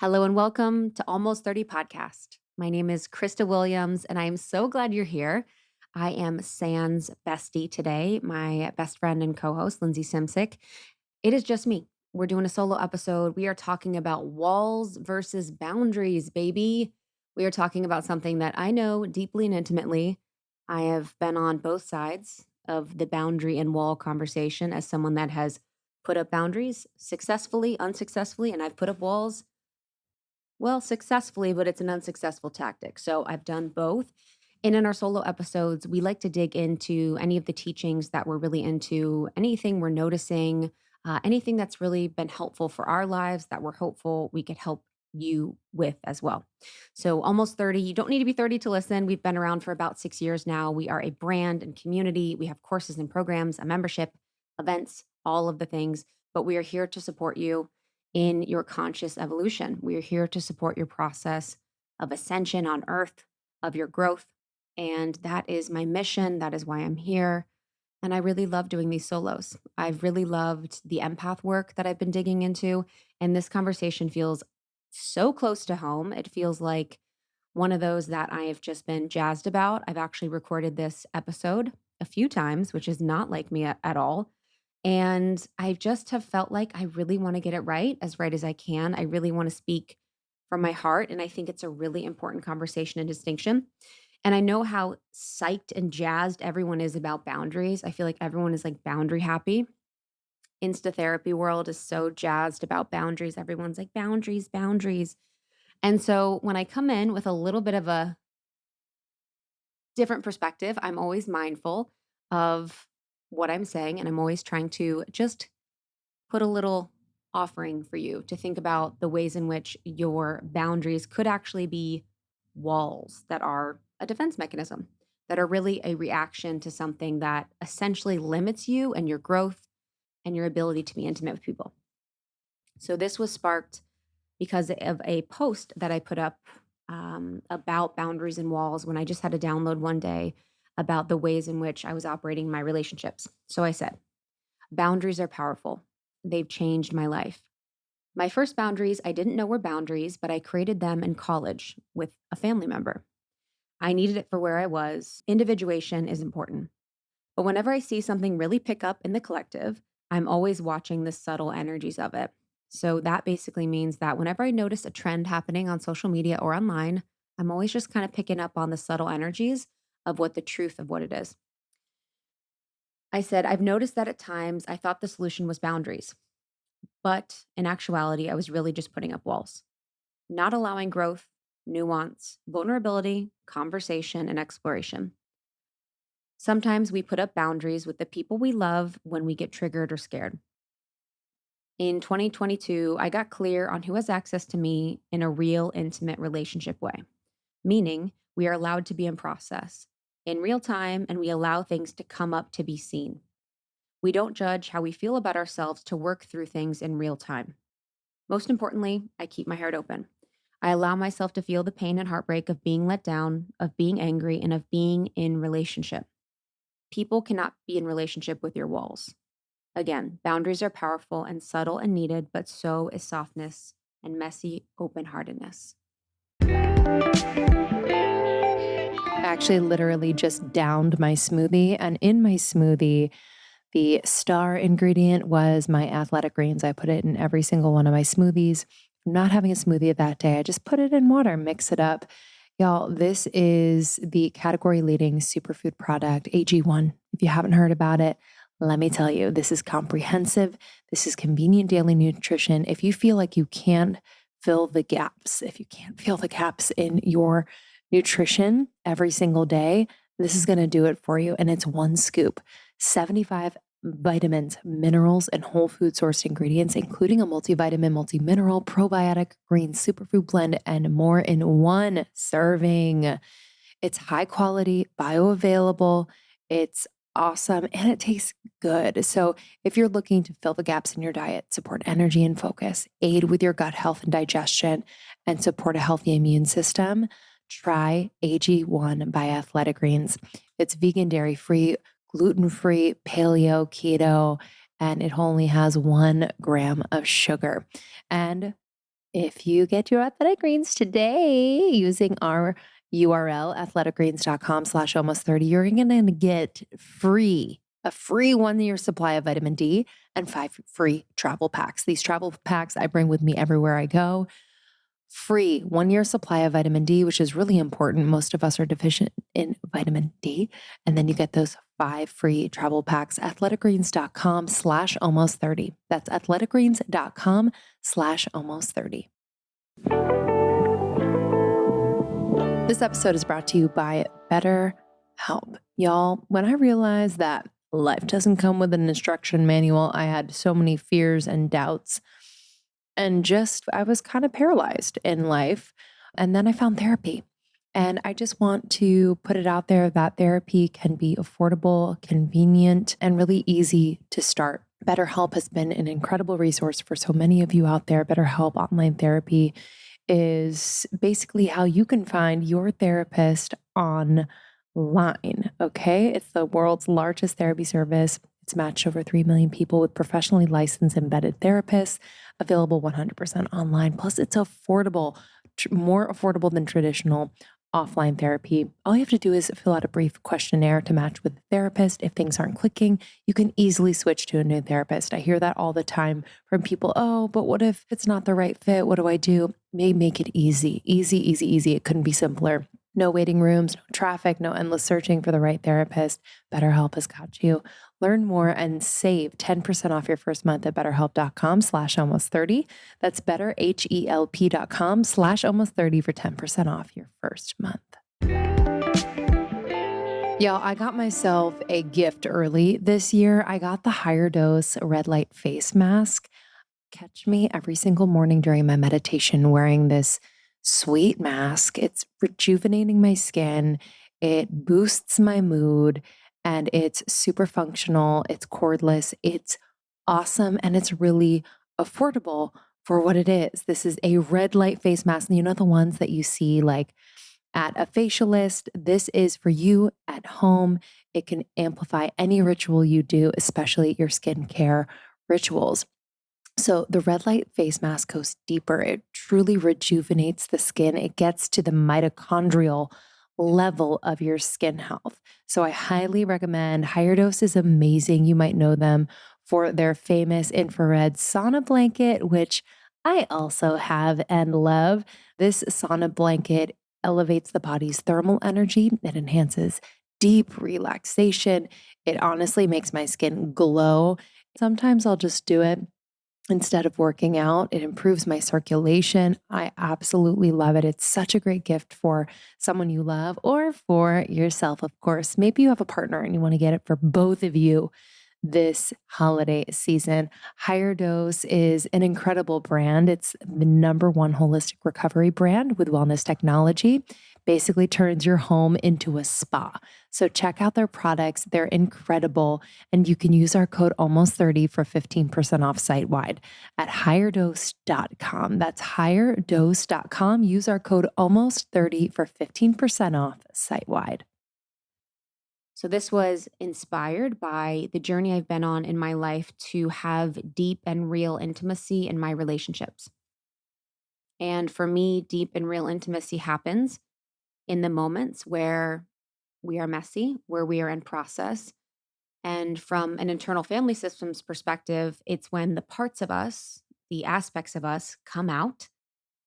Hello and welcome to Almost 30 Podcast. My name is Krista Williams, and I am so glad you're here. I am San's bestie today, my best friend and co host, Lindsay Simsick. It is just me. We're doing a solo episode. We are talking about walls versus boundaries, baby. We are talking about something that I know deeply and intimately. I have been on both sides of the boundary and wall conversation as someone that has put up boundaries successfully, unsuccessfully, and I've put up walls successfully, but it's an unsuccessful tactic. So I've done both. And in our solo episodes, we like to dig into any of the teachings that we're really into, anything we're noticing, anything that's really been helpful for our lives that we're hopeful we could help you with as well. So almost 30, you don't need to be 30 to listen. We've been around for about 6 years now. We are a brand and community. We have courses and programs, a membership, events, all of the things, but we are here to support you in your conscious evolution. We are here to support your process of ascension on earth, of your growth. And that is my mission. That is why I'm here. And I really love doing these solos. I've really loved the empath work that I've been digging into. And this conversation feels so close to home. It feels like one of those that I have just been jazzed about. I've actually recorded this episode a few times, which is not like me at all. And I just have felt like I really want to get it right as I can. I really want to speak from my heart. And I think it's a really important conversation and distinction. And I know how psyched and jazzed everyone is about boundaries. I feel like everyone is like boundary happy. Insta therapy world is so jazzed about boundaries. Everyone's like boundaries, boundaries. And so when I come in with a little bit of a different perspective, I'm always mindful of what I'm saying. And I'm always trying to just put a little offering for you to think about the ways in which your boundaries could actually be walls that are a defense mechanism, that are really a reaction to something that essentially limits you and your growth and your ability to be intimate with people. So, this was sparked because of a post that I put up about boundaries and walls when I just had to download one day about the ways in which I was operating my relationships. So, I said, boundaries are powerful. They've changed my life. My first boundaries, I didn't know were boundaries, but I created them in college with a family member. I needed it for where I was. Individuation is important. But whenever I see something really pick up in the collective, I'm always watching the subtle energies of it. So that basically means that whenever I notice a trend happening on social media or online, I'm always just kind of picking up on the subtle energies of what the truth of what it is. I said, I've noticed that at times I thought the solution was boundaries. But in actuality, I was really just putting up walls, not allowing growth, nuance, vulnerability, conversation, and exploration. Sometimes we put up boundaries with the people we love when we get triggered or scared. In 2022, I got clear on who has access to me in a real, intimate relationship way, meaning we are allowed to be in process in real time and we allow things to come up to be seen. We don't judge how we feel about ourselves to work through things in real time. Most importantly, I keep my heart open. I allow myself to feel the pain and heartbreak of being let down, of being angry, and of being in relationship. People cannot be in relationship with your walls. Again, boundaries are powerful and subtle and needed, but so is softness and messy open heartedness. I actually literally just downed my smoothie, and in my smoothie, the star ingredient was my athletic greens. I put it in every single one of my smoothies. If I'm not having a smoothie that day, I just put it in water, mix it up. Y'all, this is the category leading superfood product, AG1. If you haven't heard about it, let me tell you, this is comprehensive. This is convenient daily nutrition. If you feel like you can't fill the gaps, if you can't fill the gaps in your nutrition every single day, this is going to do it for you. And it's one scoop, 75 vitamins, minerals, and whole food sourced ingredients, including a multivitamin, multi-mineral, probiotic, green superfood blend, and more in one serving. It's high quality, bioavailable. It's awesome and it tastes good. So if you're looking to fill the gaps in your diet, support energy and focus, aid with your gut health and digestion, and support a healthy immune system, try AG1 by Athletic Greens. It's vegan, dairy-free, gluten-free, paleo, keto, and it only has 1 gram of sugar. And If you get your athletic greens today using our URL, athleticgreens.com/almost30, you're going to get a free 1 year supply of vitamin D and 5 free travel packs. These travel packs I bring with me everywhere I go. Free 1 year supply of vitamin D, which is really important. Most of us are deficient in vitamin D. And then you get those 5 free travel packs. Athleticgreens.com/almost30. That's athleticgreens.com/almost30. This episode is brought to you by BetterHelp. Y'all, when I realized that life doesn't come with an instruction manual, I had so many fears and doubts. And just, I was kind of paralyzed in life. And then I found therapy. And I just want to put it out there that therapy can be affordable, convenient, and really easy to start. BetterHelp has been an incredible resource for so many of you out there. BetterHelp online therapy is basically how you can find your therapist online. Okay. It's the world's largest therapy service. It's matched over 3 million people with professionally licensed embedded therapists, available 100% online. Plus, it's affordable, more affordable than traditional offline therapy. All you have to do is fill out a brief questionnaire to match with the therapist. If things aren't clicking, you can easily switch to a new therapist. I hear that all the time from people. Oh, but what if it's not the right fit? What do I do? Make it easy, easy, easy, easy. It couldn't be simpler. No waiting rooms, no traffic, no endless searching for the right therapist. BetterHelp has got you. Learn more and save 10% off your first month at betterhelp.com/almost30. That's betterhelp.com/almost30 for 10% off your first month. Y'all, I got myself a gift early this year. I got the higher dose red light face mask. Catch me every single morning during my meditation wearing this sweet mask. It's rejuvenating my skin. It boosts my mood and it's super functional. It's cordless. It's awesome. And it's really affordable for what it is. This is a red light face mask. You know, the ones that you see like at a facialist. This is for you at home. It can amplify any ritual you do, especially your skincare rituals. So the red light face mask goes deeper. It truly rejuvenates the skin. It gets to the mitochondrial level of your skin health. So I highly recommend. Higher Dose is amazing. You might know them for their famous infrared sauna blanket, which I also have and love. This sauna blanket elevates the body's thermal energy. It enhances deep relaxation. It honestly makes my skin glow. Sometimes I'll just do it instead of working out. It improves my circulation. I absolutely love it. It's such a great gift for someone you love or for yourself, of course. Maybe you have a partner and you want to get it for both of you this holiday season. Higher Dose is an incredible brand. It's the #1 holistic recovery brand with wellness technology. Basically turns your home into a spa. So check out their products. They're incredible. And you can use our code almost30 for 15% off site-wide at higherdose.com. That's higherdose.com. Use our code almost30 for 15% off site-wide. So this was inspired by the journey I've been on in my life to have deep and real intimacy in my relationships. And for me, deep and real intimacy happens in the moments where we are messy, where we are in process. And from an internal family systems perspective, it's when the parts of us, the aspects of us come out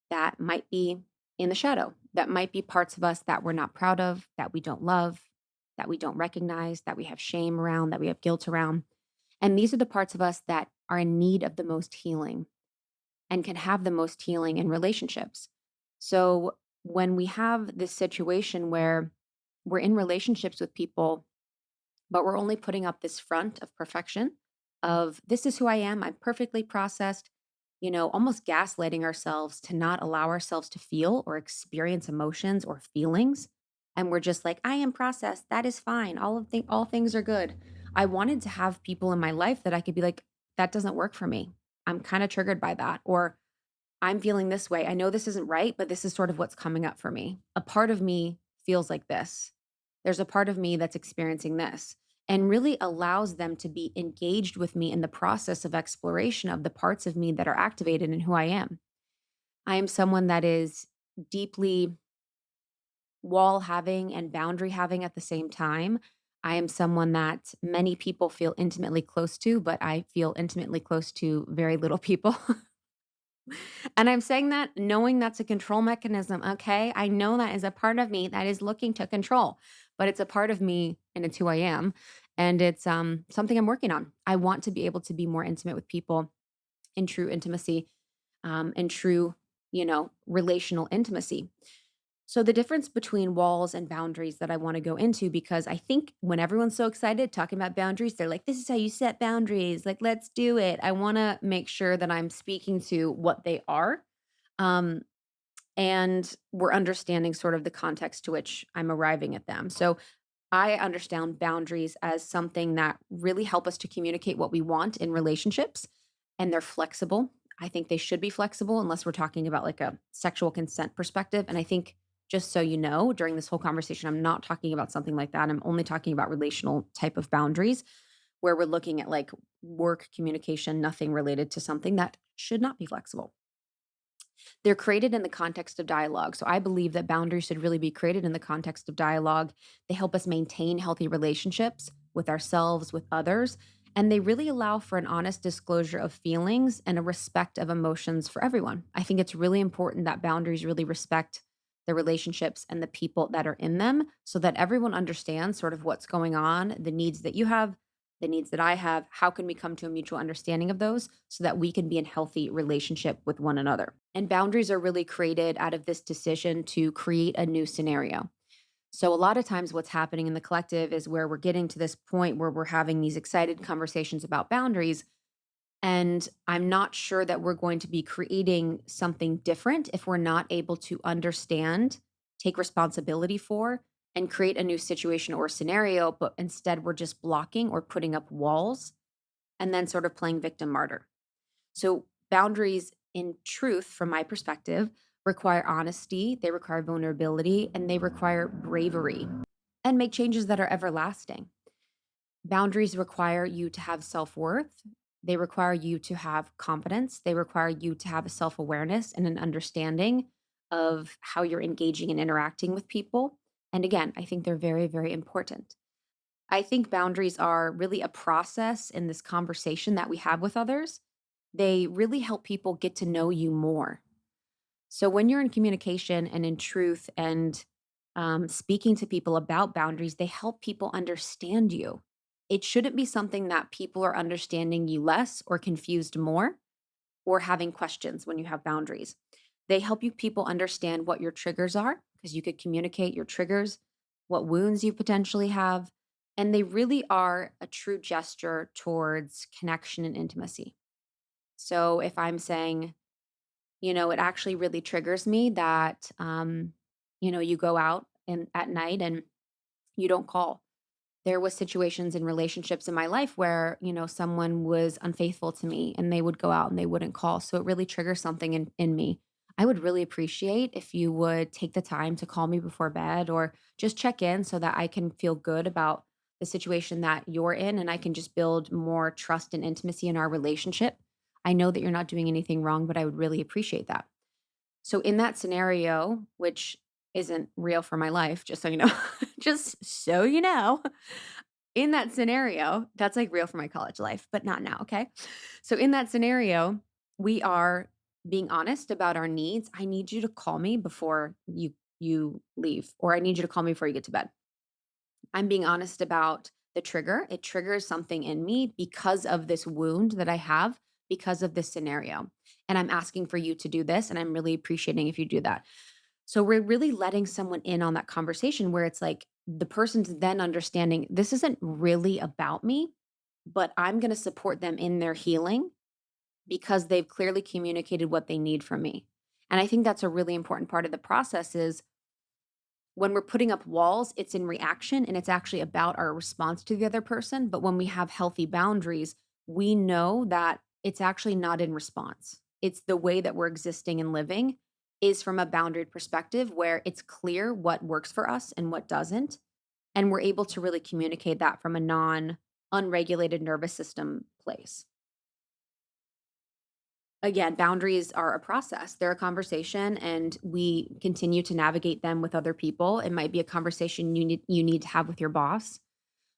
that might be in the shadow, that might be parts of us that we're not proud of, that we don't love, that we don't recognize, that we have shame around, that we have guilt around. And these are the parts of us that are in need of the most healing and can have the most healing in relationships. So when we have this situation where we're in relationships with people, but we're only putting up this front of perfection, of this is who I am, I'm perfectly processed, almost gaslighting ourselves to not allow ourselves to feel or experience emotions or feelings. And we're just like, I am processed. That is fine. All things are good. I wanted to have people in my life that I could be like, that doesn't work for me. I'm kind of triggered by that. Or I'm feeling this way. I know this isn't right, but this is sort of what's coming up for me. A part of me feels like this. There's a part of me that's experiencing this, and really allows them to be engaged with me in the process of exploration of the parts of me that are activated in who I am. I am someone that is deeply wall having and boundary having at the same time. I am someone that many people feel intimately close to, but I feel intimately close to very little people. And I'm saying that knowing that's a control mechanism, okay? I know that is a part of me that is looking to control, but it's a part of me and it's who I am. And it's something I'm working on. I want to be able to be more intimate with people in true intimacy, and true, relational intimacy. So, the difference between walls and boundaries that I want to go into, because I think when everyone's so excited talking about boundaries, they're like, this is how you set boundaries. Like, let's do it. I want to make sure that I'm speaking to what they are. Um, and we're understanding sort of the context to which I'm arriving at them. So, I understand boundaries as something that really help us to communicate what we want in relationships, and they're flexible. I think they should be flexible unless we're talking about like a sexual consent perspective. And I think, just so you know, during this whole conversation, I'm not talking about something like that. I'm only talking about relational type of boundaries where we're looking at like work communication, nothing related to something that should not be flexible. They're created in the context of dialogue. So I believe that boundaries should really be created in the context of dialogue. They help us maintain healthy relationships with ourselves, with others, and they really allow for an honest disclosure of feelings and a respect of emotions for everyone. I think it's really important that boundaries really respect the relationships and the people that are in them so that everyone understands sort of what's going on, the needs that you have, the needs that I have. How can we come to a mutual understanding of those so that we can be in healthy relationship with one another? And boundaries are really created out of this decision to create a new scenario. So a lot of times what's happening in the collective is where we're getting to this point where we're having these excited conversations about boundaries, and I'm not sure that we're going to be creating something different if we're not able to understand, take responsibility for, and create a new situation or scenario, but instead we're just blocking or putting up walls and then sort of playing victim martyr. So, boundaries, in truth, from my perspective, require honesty, they require vulnerability, and they require bravery and make changes that are everlasting. Boundaries require you to have self worth. They require you to have confidence. They require you to have a self awareness and an understanding of how you're engaging and interacting with people. And again, I think they're very, very important. I think boundaries are really a process in this conversation that we have with others. They really help people get to know you more. So when you're in communication and in truth and speaking to people about boundaries, they help people understand you. It shouldn't be something that people are understanding you less or confused more or having questions when you have boundaries. They help you people understand what your triggers are because you could communicate your triggers, what wounds you potentially have, and they really are a true gesture towards connection and intimacy. So if I'm saying, it actually really triggers me that you go out and at night and you don't call. There was situations in relationships in my life where, someone was unfaithful to me and they would go out and they wouldn't call. So it really triggers something in me. I would really appreciate if you would take the time to call me before bed or just check in so that I can feel good about the situation that you're in and I can just build more trust and intimacy in our relationship. I know that you're not doing anything wrong, but I would really appreciate that. So in that scenario, which isn't real for my life, just so you know, just so you know, in that scenario, that's like real for my college life, but not now, okay? So in that scenario, we are being honest about our needs. I need you to call me before you leave, or I need you to call me before you get to bed. I'm being honest about the trigger. It triggers something in me because of this wound that I have because of this scenario. And I'm asking for you to do this, and I'm really appreciating if you do that. So we're really letting someone in on that conversation where it's like the person's then understanding this isn't really about me, but I'm going to support them in their healing because they've clearly communicated what they need from me. And I think that's a really important part of the process is when we're putting up walls, it's in reaction and it's actually about our response to the other person. But when we have healthy boundaries, we know that it's actually not in response. It's the way that we're existing and living is from a boundaried perspective where it's clear what works for us and what doesn't. And we're able to really communicate that from a non unregulated nervous system place. Again, boundaries are a process. They're a conversation and we continue to navigate them with other people. It might be a conversation you need to have with your boss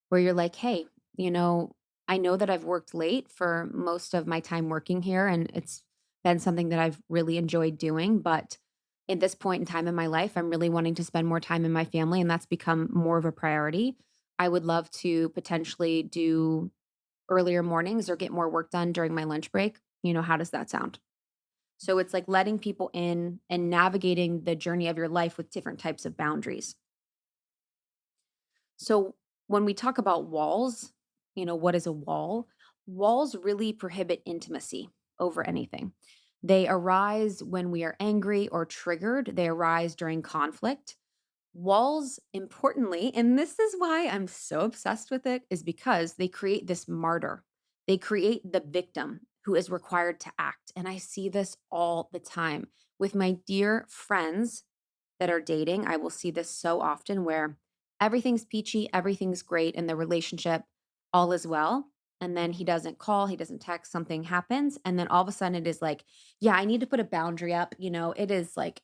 where you're like, "Hey, you know, I know that I've worked late for most of my time working here and it's been something that I've really enjoyed doing, but at this point in time in my life, I'm really wanting to spend more time in my family and that's become more of a priority. I would love to potentially do earlier mornings or get more work done during my lunch break. How does that sound?" So it's like letting people in and navigating the journey of your life with different types of boundaries. So when we talk about walls, what is a wall? Walls really prohibit intimacy over anything. They arise when we are angry or triggered, they arise during conflict. Walls, importantly, and this is why I'm so obsessed with it, is because they create this martyr. They create the victim who is required to act. And I see this all the time with my dear friends that are dating. I will see this so often where everything's peachy, everything's great in the relationship, all is well. And then he doesn't call, he doesn't text, something happens. And then all of a sudden it is like, yeah, I need to put a boundary up. It is like,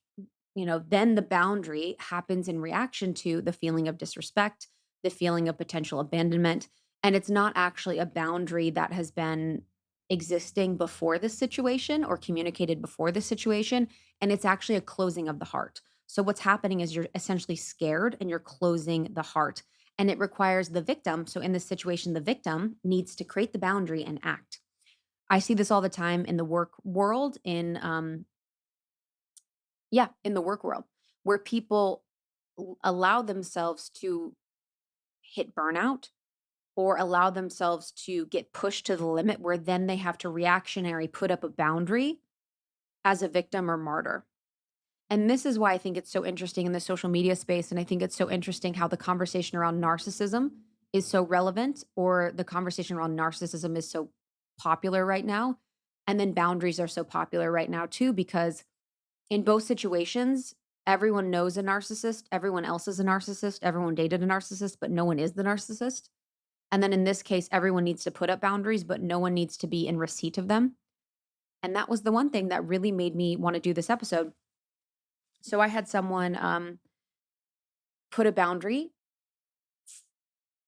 then the boundary happens in reaction to the feeling of disrespect, the feeling of potential abandonment. And it's not actually a boundary that has been existing before this situation or communicated before this situation. And it's actually a closing of the heart. So what's happening is you're essentially scared and you're closing the heart. And it requires the victim. So in this situation, the victim needs to create the boundary and act. I see this all the time in the work world, in the work world, where people allow themselves to hit burnout or allow themselves to get pushed to the limit where then they have to reactionary put up a boundary as a victim or martyr. And this is why I think it's so interesting in the social media space. And I think it's so interesting how the conversation around narcissism is so relevant, or the conversation around narcissism is so popular right now. And then boundaries are so popular right now, too, because in both situations, everyone knows a narcissist, everyone else is a narcissist, everyone dated a narcissist, but no one is the narcissist. And then in this case, everyone needs to put up boundaries, but no one needs to be in receipt of them. And that was the one thing that really made me want to do this episode. So I had someone put a boundary,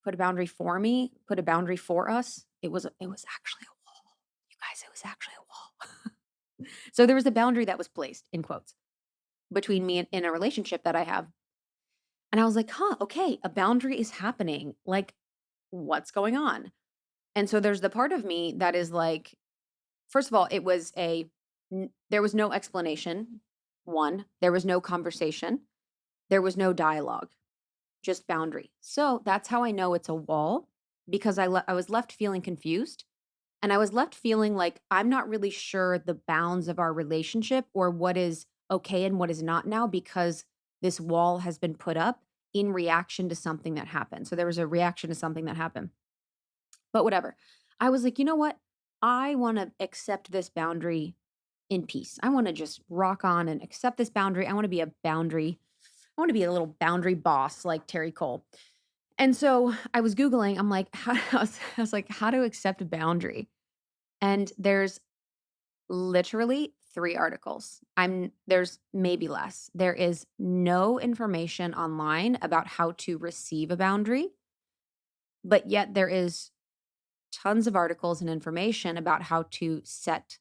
put a boundary for me, put a boundary for us. It was actually a wall. You guys, it was actually a wall. So there was a boundary that was placed in quotes between me and in a relationship that I have. And I was like, huh, okay, a boundary is happening. Like, what's going on? And so there's the part of me that is like, first of all, there was no explanation. One, there was no conversation, there was no dialogue, just boundary. So that's how I know it's a wall, because I was left feeling confused. And I was left feeling like I'm not really sure the bounds of our relationship or what is okay and what is not now, because this wall has been put up in reaction to something that happened. So there was a reaction to something that happened. But whatever. I was like, you know what? I want to accept this boundary in peace. I want to just rock on and accept this boundary. I want to be a boundary. I want to be a little boundary boss like Terry Cole. And so I was Googling, I'm like, I was like, how to accept a boundary. And there's literally 3 articles. There's maybe less. There is no information online about how to receive a boundary, but yet there is tons of articles and information about how to set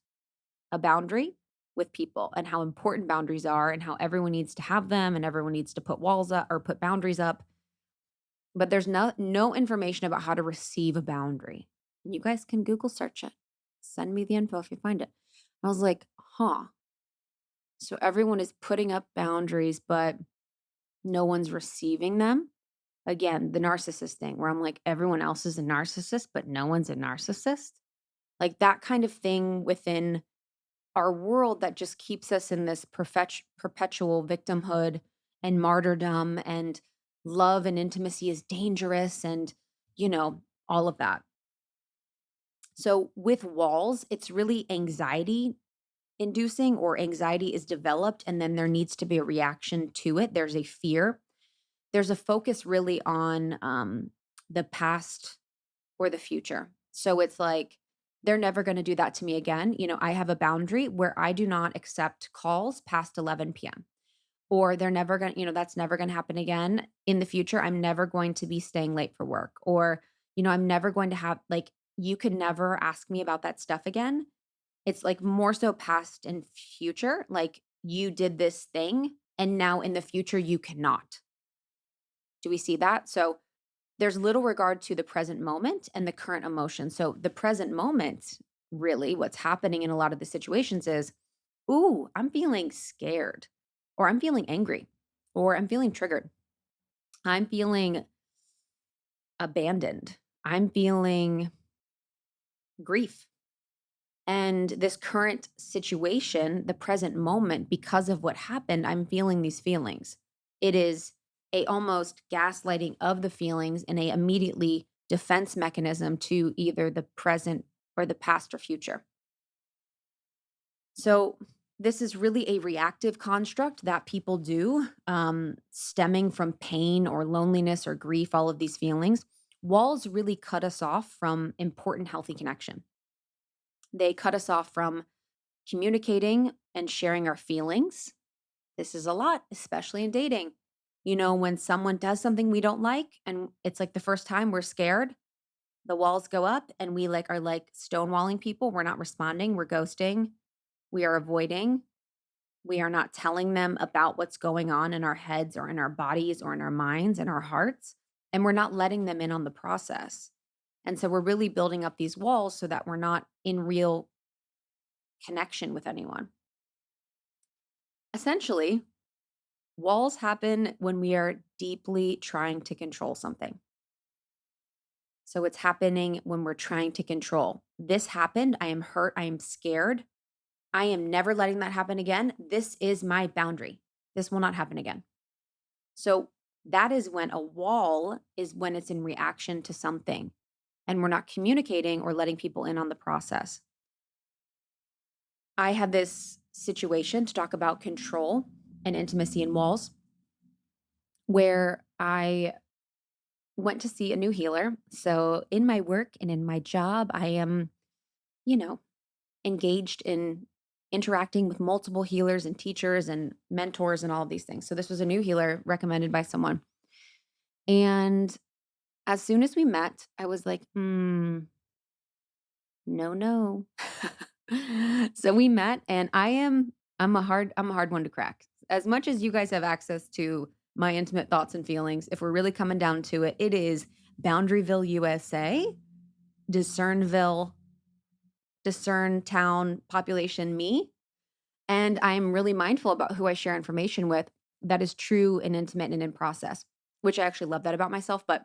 a boundary with people and how important boundaries are and how everyone needs to have them and everyone needs to put walls up or put boundaries up. But there's no information about how to receive a boundary. And you guys can Google search it. Send me the info if you find it. I was like, huh. So everyone is putting up boundaries, but no one's receiving them. Again, the narcissist thing where I'm like, everyone else is a narcissist, but no one's a narcissist. Like that kind of thing within our world that just keeps us in this perpetual victimhood and martyrdom, and love and intimacy is dangerous, and all of that. So with walls, it's really anxiety inducing, or anxiety is developed and then there needs to be a reaction to it. There's a fear. There's a focus really on the past or the future. So it's like They're never gonna do that to me again. I have a boundary where I do not accept calls past 11 PM. Or they're never gonna that's never gonna happen again. In the future, I'm never going to be staying late for work, or, I'm never going to have you could never ask me about that stuff again. It's, like, more so past and future, like, you did this thing, and now in the future, you cannot. Do we see that? So, there's little regard to the present moment and the current emotion. So, the present moment, really, what's happening in a lot of the situations is, "Ooh, I'm feeling scared," or "I'm feeling angry," or "I'm feeling triggered." I'm feeling abandoned. I'm feeling grief. And this current situation, the present moment, because of what happened, I'm feeling these feelings. It is a almost gaslighting of the feelings and a immediately defense mechanism to either the present or the past or future. So this is really a reactive construct that people do, stemming from pain or loneliness or grief, all of these feelings. Walls really cut us off from important, healthy connection. They cut us off from communicating and sharing our feelings. This is a lot, especially in dating. When someone does something we don't like, and it's like the first time we're scared, the walls go up and we are like stonewalling people. We're not responding, we're ghosting, we are avoiding. We are not telling them about what's going on in our heads or in our bodies or in our minds and our hearts. And we're not letting them in on the process. And so we're really building up these walls so that we're not in real connection with anyone. Essentially, walls happen when we are deeply trying to control something. So it's happening when we're trying to control. This happened. I am hurt. I am scared. I am never letting that happen again. This is my boundary. This will not happen again. So that is when a wall is when it's in reaction to something and we're not communicating or letting people in on the process. I had this situation to talk about control and intimacy in walls where I went to see a new healer. So in my work and in my job, I am, you know, engaged in interacting with multiple healers and teachers and mentors and all of these things. So this was a new healer recommended by someone. And as soon as we met, I was like, no, no. So we met and I'm a hard one to crack. As much as you guys have access to my intimate thoughts and feelings, if we're really coming down to it, it is Boundaryville, USA, Discernville, Discern town population me. And I'm really mindful about who I share information with that is true and intimate and in process, which I actually love that about myself. But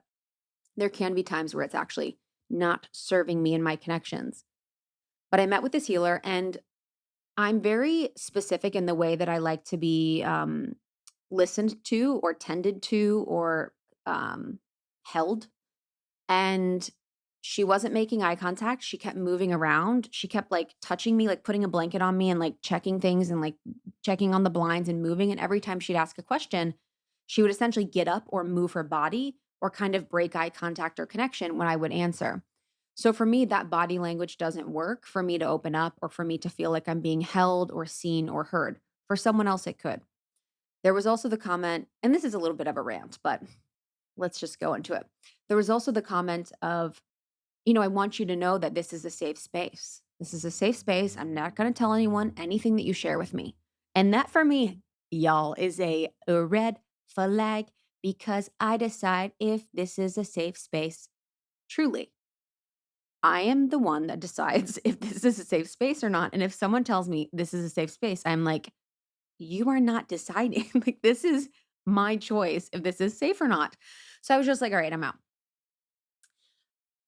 there can be times where it's actually not serving me and my connections. But I met with this healer, and I'm very specific in the way that I like to be listened to or tended to or held. And she wasn't making eye contact. She kept moving around. She kept like touching me, like putting a blanket on me and like checking things and like checking on the blinds and moving. And every time she'd ask a question, she would essentially get up or move her body or kind of break eye contact or connection when I would answer. So for me, that body language doesn't work for me to open up or for me to feel like I'm being held or seen or heard. For someone else, it could. There was also the comment, and this is a little bit of a rant, but let's just go into it. There was also the comment of, I want you to know that this is a safe space. This is a safe space. I'm not going to tell anyone anything that you share with me. And that for me, y'all, is a red flag because I decide if this is a safe space. Truly, I am the one that decides if this is a safe space or not. And if someone tells me this is a safe space, I'm like, you are not deciding. Like, this is my choice if this is safe or not. So I was just like, all right, I'm out.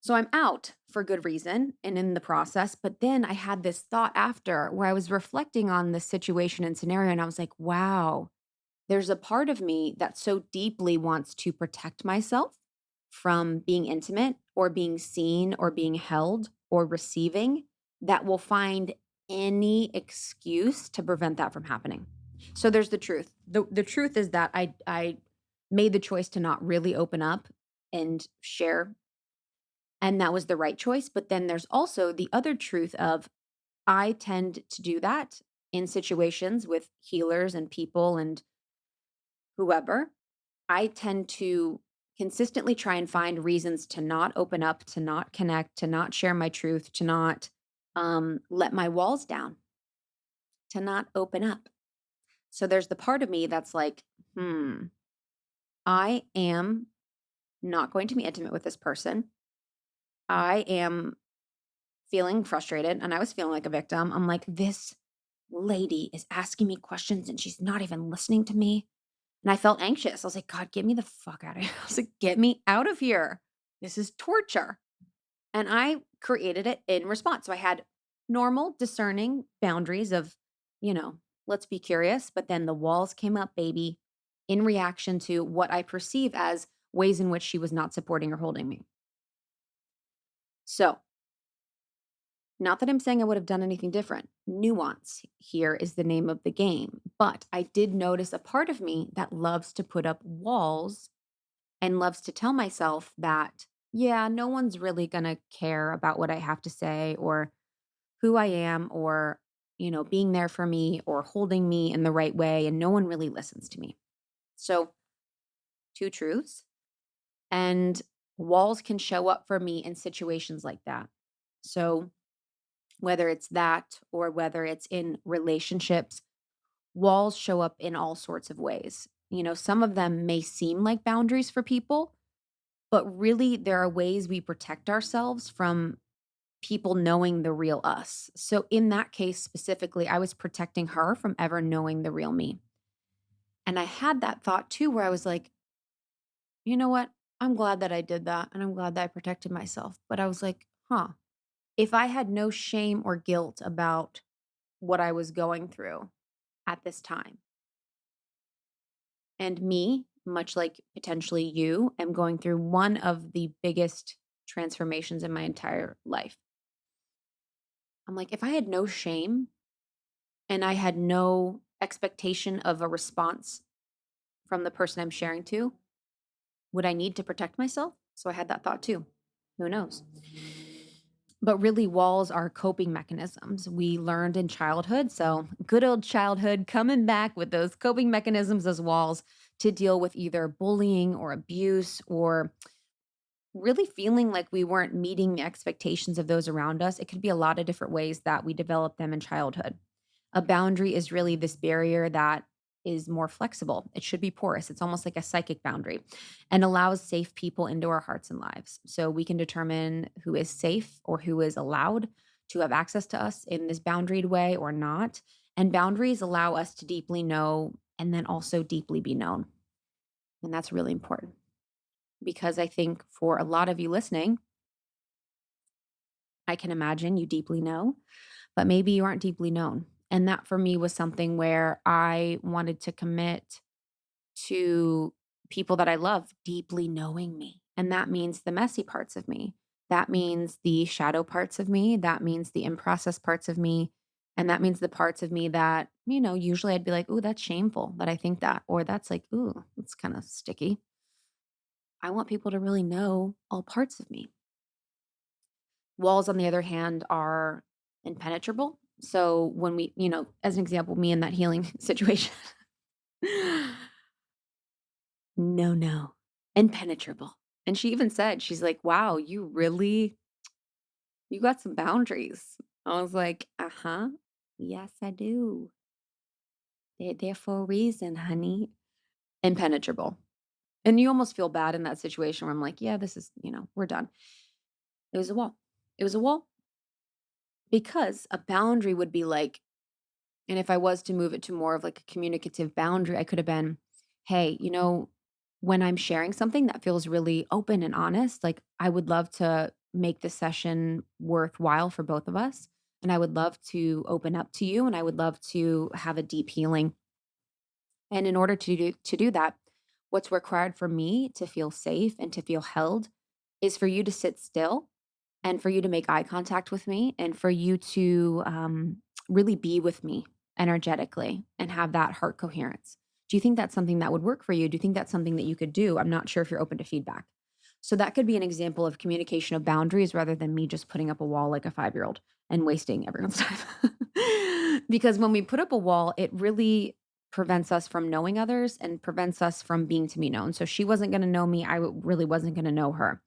So I'm out for good reason and in the process. But then I had this thought after where I was reflecting on the situation and scenario. And I was like, wow, there's a part of me that so deeply wants to protect myself from being intimate or being seen or being held or receiving that will find any excuse to prevent that from happening. So there's the truth. The truth is that I made the choice to not really open up and share And that was the right choice. But then there's also the other truth of I tend to do that in situations with healers and people and whoever. I tend to consistently try and find reasons to not open up, to not connect, to not share my truth, to not let my walls down, to not open up. So there's the part of me that's like, hmm, I am not going to be intimate with this person. I am feeling frustrated and I was feeling like a victim. I'm like, this lady is asking me questions and she's not even listening to me. And I felt anxious. I was like, God, get me the fuck out of here. I was like, get me out of here. This is torture. And I created it in response. So I had normal, discerning boundaries of, you know, let's be curious. But then the walls came up, baby, in reaction to what I perceive as ways in which she was not supporting or holding me. So, not that I'm saying I would have done anything different. Nuance here is the name of the game. But I did notice a part of me that loves to put up walls and loves to tell myself that, yeah, no one's really going to care about what I have to say or who I am or, being there for me or holding me in the right way. And no one really listens to me. So, two truths. And walls can show up for me in situations like that. So, whether it's that or whether it's in relationships, walls show up in all sorts of ways. Some of them may seem like boundaries for people, but really there are ways we protect ourselves from people knowing the real us. So in that case specifically, I was protecting her from ever knowing the real me. And I had that thought too, where I was like, you know what? I'm glad that I did that. And I'm glad that I protected myself. But I was like, huh, if I had no shame or guilt about what I was going through at this time, and me, much like potentially you, am going through one of the biggest transformations in my entire life. I'm like, if I had no shame and I had no expectation of a response from the person I'm sharing to, would I need to protect myself? So I had that thought too. Who knows? But really, walls are coping mechanisms we learned in childhood. So, good old childhood coming back with those coping mechanisms as walls to deal with either bullying or abuse or really feeling like we weren't meeting the expectations of those around us. It could be a lot of different ways that we develop them in childhood. A boundary is really this barrier that is more flexible. It should be porous. It's almost like a psychic boundary and allows safe people into our hearts and lives. So we can determine who is safe or who is allowed to have access to us in this boundaried way or not. And boundaries allow us to deeply know and then also deeply be known. And that's really important because I think for a lot of you listening, I can imagine you deeply know, but maybe you aren't deeply known. And that for me was something where I wanted to commit to people that I love deeply knowing me. And that means the messy parts of me. That means the shadow parts of me. That means the in-process parts of me. And that means the parts of me that, usually I'd be like, ooh, that's shameful that I think that. Or that's like, ooh, it's kind of sticky. I want people to really know all parts of me. Walls, on the other hand, are impenetrable. So when we, as an example, me in that healing situation, no, no, impenetrable. And she even said, she's like, wow, you got some boundaries. I was like, uh huh. Yes, I do. They're there for a reason, honey. Impenetrable. And you almost feel bad in that situation where I'm like, yeah, this is, we're done. It was a wall. It was a wall because a boundary would be like, and if I was to move it to more of like a communicative boundary, I could have been, hey, when I'm sharing something that feels really open and honest, like I would love to make the session worthwhile for both of us. And I would love to open up to you and I would love to have a deep healing. And in order to do that, what's required for me to feel safe and to feel held is for you to sit still and for you to make eye contact with me and for you to really be with me energetically and have that heart coherence. Do you think that's something that would work for you? Do you think that's something that you could do? I'm not sure if you're open to feedback. So that could be an example of communication of boundaries rather than me just putting up a wall like a 5-year-old and wasting everyone's time. Because when we put up a wall, it really prevents us from knowing others and prevents us from being to be known. So she wasn't going to know me. Really wasn't going to know her.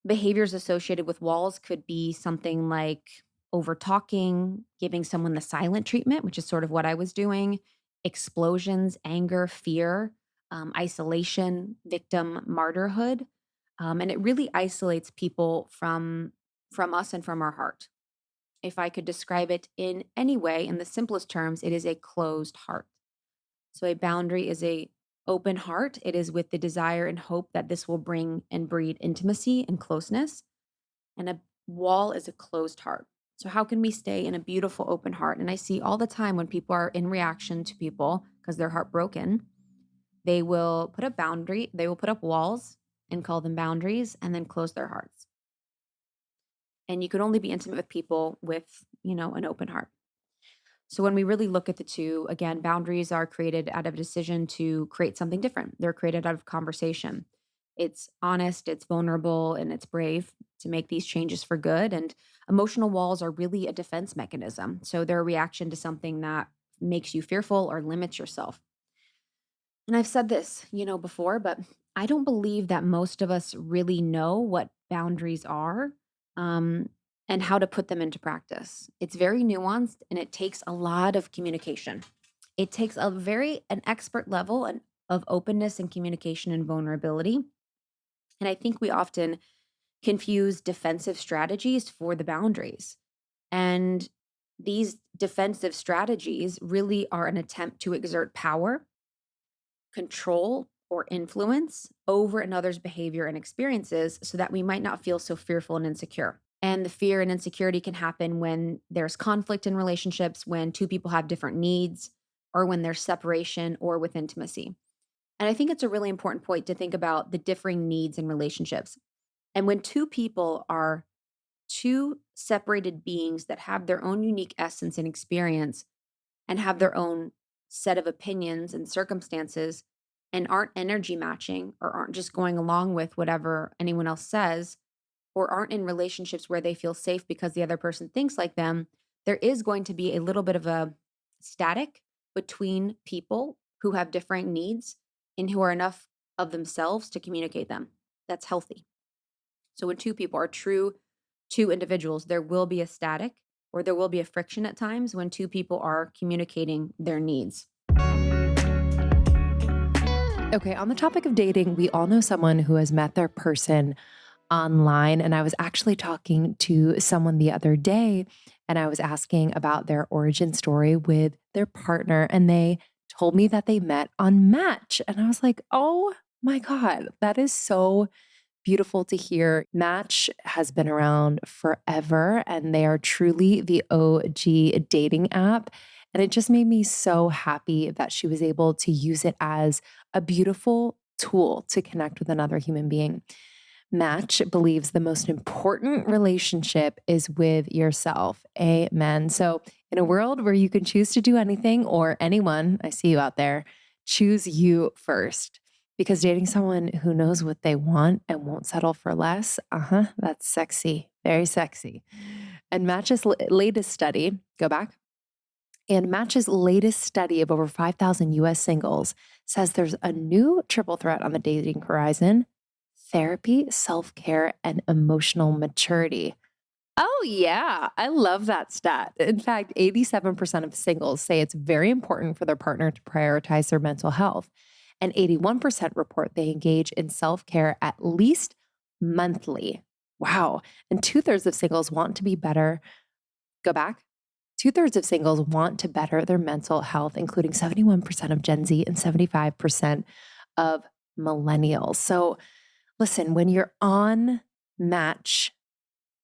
Behaviors associated with walls could be something like over talking, giving someone the silent treatment, which is sort of what I was doing, explosions, anger, fear, isolation, victim martyrhood. And it really isolates people from us and from our heart. If I could describe it in any way, in the simplest terms, it is a closed heart. So a boundary is a open heart. It is with the desire and hope that this will bring and breed intimacy and closeness. And a wall is a closed heart. So how can we stay in a beautiful open heart? And I see all the time when people are in reaction to people because they're heartbroken, they will put up boundary, they will put up walls and call them boundaries and then close their hearts. And you could only be intimate with people with, an open heart. So when we really look at the two, again, boundaries are created out of a decision to create something different. They're created out of conversation. It's honest, it's vulnerable, and it's brave to make these changes for good. And emotional walls are really a defense mechanism. So they're a reaction to something that makes you fearful or limits yourself. And I've said this, before, but I don't believe that most of us really know what boundaries are. Um, and how to put them into practice. It's very nuanced and it takes a lot of communication. It takes an expert level of openness and communication and vulnerability. And I think we often confuse defensive strategies for the boundaries. And these defensive strategies really are an attempt to exert power, control, or influence over another's behavior and experiences so that we might not feel so fearful and insecure. And the fear and insecurity can happen when there's conflict in relationships, when two people have different needs, or when there's separation or with intimacy. And I think it's a really important point to think about the differing needs in relationships. And when two people are two separated beings that have their own unique essence and experience and have their own set of opinions and circumstances and aren't energy matching or aren't just going along with whatever anyone else says, or aren't in relationships where they feel safe because the other person thinks like them, there is going to be a little bit of a static between people who have different needs and who are enough of themselves to communicate them. That's healthy. So when two people are true two individuals, there will be a static or there will be a friction at times when two people are communicating their needs. Okay, on the topic of dating, we all know someone who has met their person online. And I was actually talking to someone the other day and I was asking about their origin story with their partner. And they told me that they met on Match. And I was like, oh my God, that is so beautiful to hear. Match has been around forever and they are truly the OG dating app. And it just made me so happy that she was able to use it as a beautiful tool to connect with another human being. Match believes the most important relationship is with yourself. Amen. So, in a world where you can choose to do anything or anyone, I see you out there, choose you first. Because dating someone who knows what they want and won't settle for less, that's sexy, very sexy. And Match's latest study, go back. And Match's latest study of over 5,000 US singles says there's a new triple threat on the dating horizon: therapy, self-care, and emotional maturity. Oh, yeah. I love that stat. In fact, 87% of singles say it's very important for their partner to prioritize their mental health. And 81% report they engage in self-care at least monthly. Wow. And 2/3 of singles want to be better. Go back. 2/3 of singles want to better their mental health, including 71% of Gen Z and 75% of millennials. So listen, when you're on Match,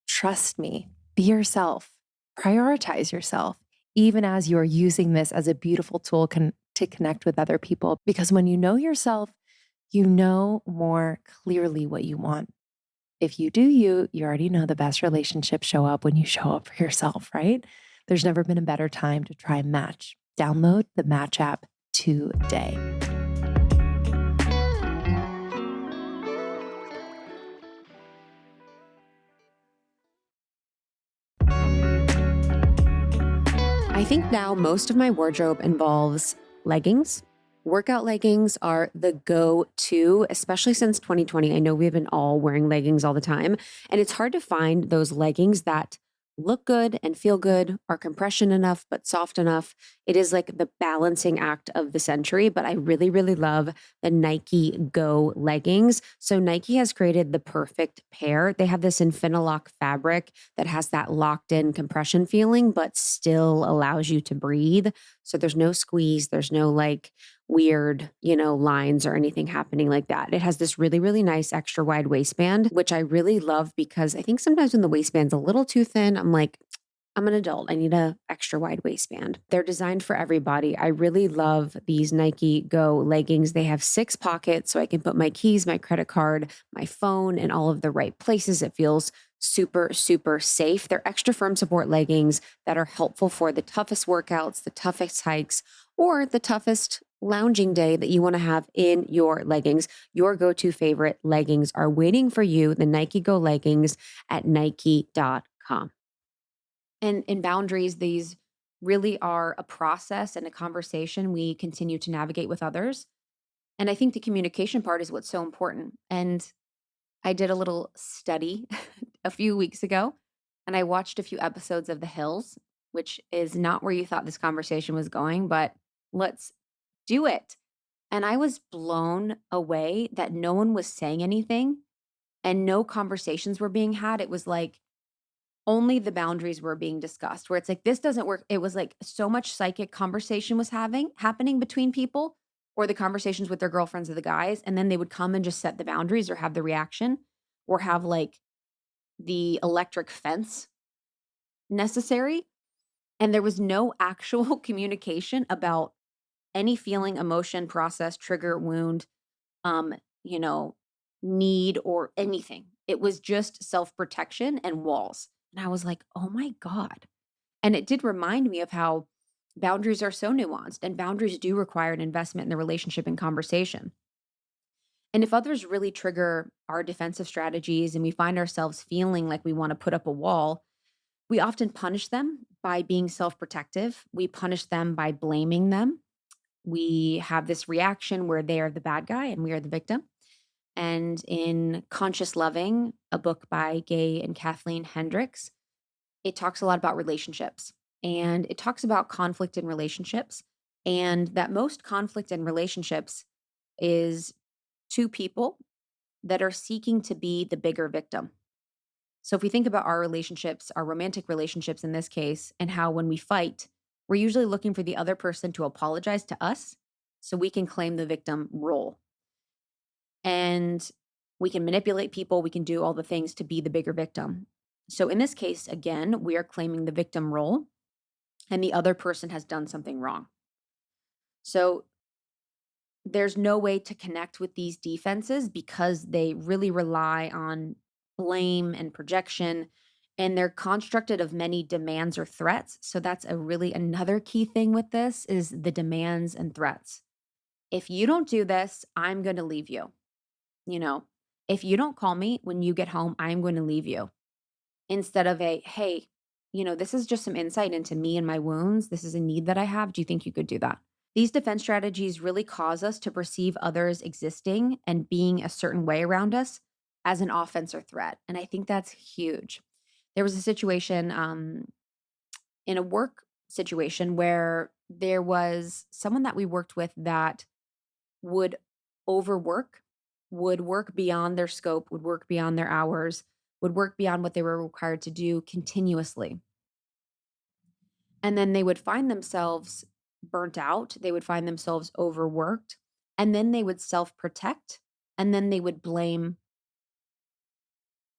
trust me, be yourself, prioritize yourself, even as you're using this as a beautiful tool to connect with other people. Because when you know yourself, you know more clearly what you want. If you do you already know the best relationships show up when you show up for yourself, right? There's never been a better time to try Match. Download the Match app today. I think now most of my wardrobe involves leggings. Workout leggings are the go to, especially since 2020. I know we've been all wearing leggings all the time, and it's hard to find those leggings that look good and feel good, are compression enough, but soft enough. It is like the balancing act of the century, but I really, really love the Nike Go leggings. So, Nike has created the perfect pair. They have this Infinalock fabric that has that locked in compression feeling, but still allows you to breathe. So there's no squeeze, there's no like weird, lines or anything happening like that. It has this really, really nice extra wide waistband, which I really love because I think sometimes when the waistband's a little too thin, I'm like, I'm an adult. I need a extra wide waistband. They're designed for everybody. I really love these Nike Go leggings. They have 6 pockets so I can put my keys, my credit card, my phone in all of the right places. It feels super, super safe. They're extra firm support leggings that are helpful for the toughest workouts, the toughest hikes, or the toughest lounging day that you want to have in your leggings. Your go-to favorite leggings are waiting for you, the Nike Go leggings at nike.com. And in boundaries, these really are a process and a conversation we continue to navigate with others. And I think the communication part is what's so important. And I did a little study a few weeks ago, and I watched a few episodes of The Hills, which is not where you thought this conversation was going, but let's do it. And I was blown away that no one was saying anything and no conversations were being had. It was like only the boundaries were being discussed, where it's like, this doesn't work. It was like so much psychic conversation was happening between people, or the conversations with their girlfriends or the guys. And then they would come and just set the boundaries or have the reaction or have like the electric fence necessary. And there was no actual communication about any feeling, emotion, process, trigger, wound, um, you know, need or anything. It was just self-protection and walls. And I was like, "Oh my God." And it did remind me of how boundaries are so nuanced and boundaries do require an investment in the relationship and conversation. And if others really trigger our defensive strategies and we find ourselves feeling like we want to put up a wall, we often punish them by being self protective. We punish them by blaming them. We have this reaction where they are the bad guy and we are the victim. And in Conscious Loving, a book by Gay and Kathleen Hendricks, it talks a lot about relationships and it talks about conflict in relationships, and that most conflict in relationships is two people that are seeking to be the bigger victim. So if we think about our relationships, our romantic relationships in this case, and how when we fight, we're usually looking for the other person to apologize to us so we can claim the victim role. And we can manipulate people, we can do all the things to be the bigger victim. So in this case, again, we are claiming the victim role and the other person has done something wrong. So there's no way to connect with these defenses because they really rely on blame and projection, and they're constructed of many demands or threats. So that's a really another key thing with this is the demands and threats. If you don't do this, I'm going to leave you. You know, if you don't call me when you get home, I'm going to leave you. Instead of a, hey, this is just some insight into me and my wounds. This is a need that I have. Do you think you could do that? These defense strategies really cause us to perceive others existing and being a certain way around us as an offense or threat. And I think that's huge. There was a situation in a work situation where there was someone that we worked with that would overwork, would work beyond their scope, would work beyond their hours, would work beyond what they were required to do continuously. And then they would find themselves burnt out, they would find themselves overworked, and then they would self-protect, and then they would blame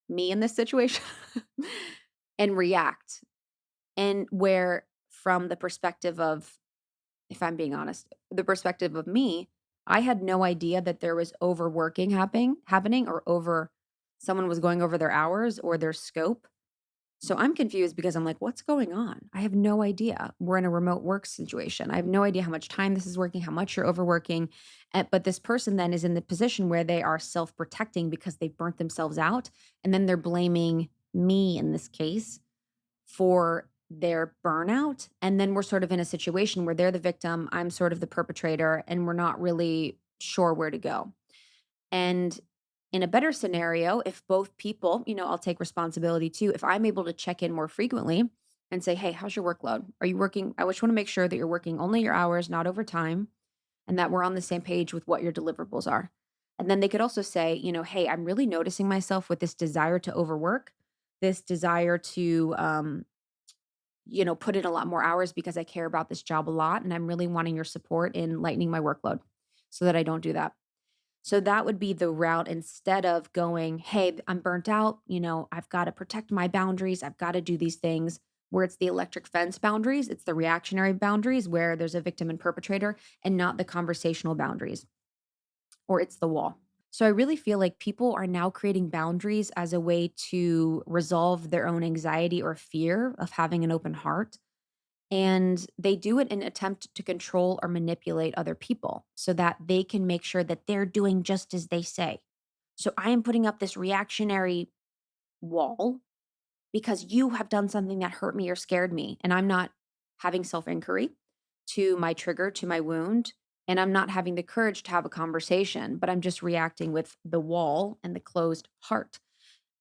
me in this situation and react. And where from the perspective of, if I'm being honest, the perspective of me, I had no idea that there was overworking happening or over someone was going over their hours or their scope. So I'm confused because I'm like, what's going on? I have no idea. We're in a remote work situation. I have no idea how much time this is working, how much you're overworking. But this person then is in the position where they are self protecting because they burnt themselves out. And then they're blaming me in this case for their burnout. And then we're sort of in a situation where they're the victim, I'm sort of the perpetrator, and we're not really sure where to go. And in a better scenario, if both people, I'll take responsibility too. If I'm able to check in more frequently and say, hey, how's your workload? Are you working? I just want to make sure that you're working only your hours, not overtime, and that we're on the same page with what your deliverables are. And then they could also say, hey, I'm really noticing myself with this desire to overwork, this desire to, put in a lot more hours because I care about this job a lot. And I'm really wanting your support in lightening my workload so that I don't do that. So that would be the route instead of going, hey, I'm burnt out. I've got to protect my boundaries. I've got to do these things where it's the electric fence boundaries. It's the reactionary boundaries where there's a victim and perpetrator and not the conversational boundaries, or it's the wall. So I really feel like people are now creating boundaries as a way to resolve their own anxiety or fear of having an open heart. And they do it in an attempt to control or manipulate other people so that they can make sure that they're doing just as they say. So I am putting up this reactionary wall because you have done something that hurt me or scared me. And I'm not having self inquiry to my trigger, to my wound. And I'm not having the courage to have a conversation, but I'm just reacting with the wall and the closed heart.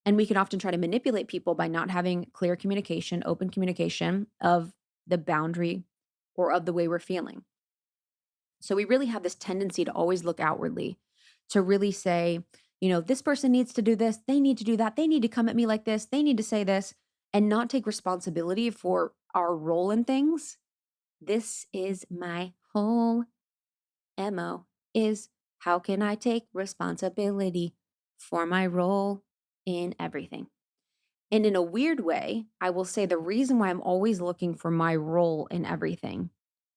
And we can often try to manipulate people by not having clear communication, open communication of the boundary or of the way we're feeling. So we really have this tendency to always look outwardly, to really say, this person needs to do this, they need to do that, they need to come at me like this, they need to say this, and not take responsibility for our role in things. This is my whole MO is how can I take responsibility for my role in everything? And in a weird way, I will say the reason why I'm always looking for my role in everything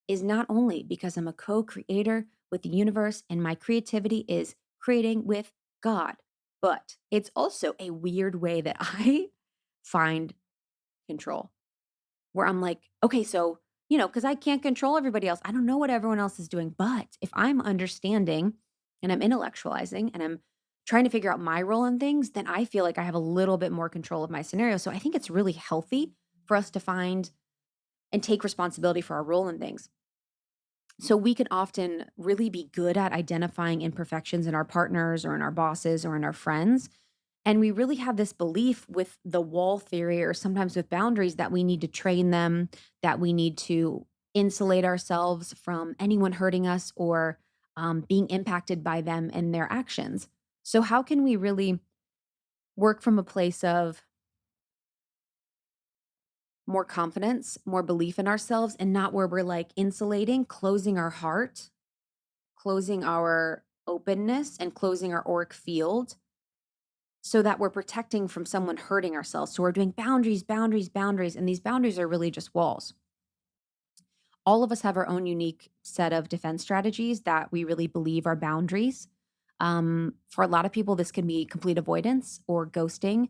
is not only because I'm a co creator with the universe and my creativity is creating with God, but it's also a weird way that I find control where I'm like, okay, so, because I can't control everybody else. I don't know what everyone else is doing. But if I'm understanding and I'm intellectualizing and I'm trying to figure out my role in things, then I feel like I have a little bit more control of my scenario. So I think it's really healthy for us to find and take responsibility for our role in things. So we can often really be good at identifying imperfections in our partners or in our bosses or in our friends. And we really have this belief with the wall theory or sometimes with boundaries that we need to train them, that we need to insulate ourselves from anyone hurting us or being impacted by them and their actions. So, how can we really work from a place of more confidence, more belief in ourselves, and not where we're like insulating, closing our heart, closing our openness, and closing our auric field so that we're protecting from someone hurting ourselves. So we're doing boundaries, boundaries, boundaries, and these boundaries are really just walls. All of us have our own unique set of defense strategies that we really believe are boundaries. For a lot of people, this can be complete avoidance or ghosting,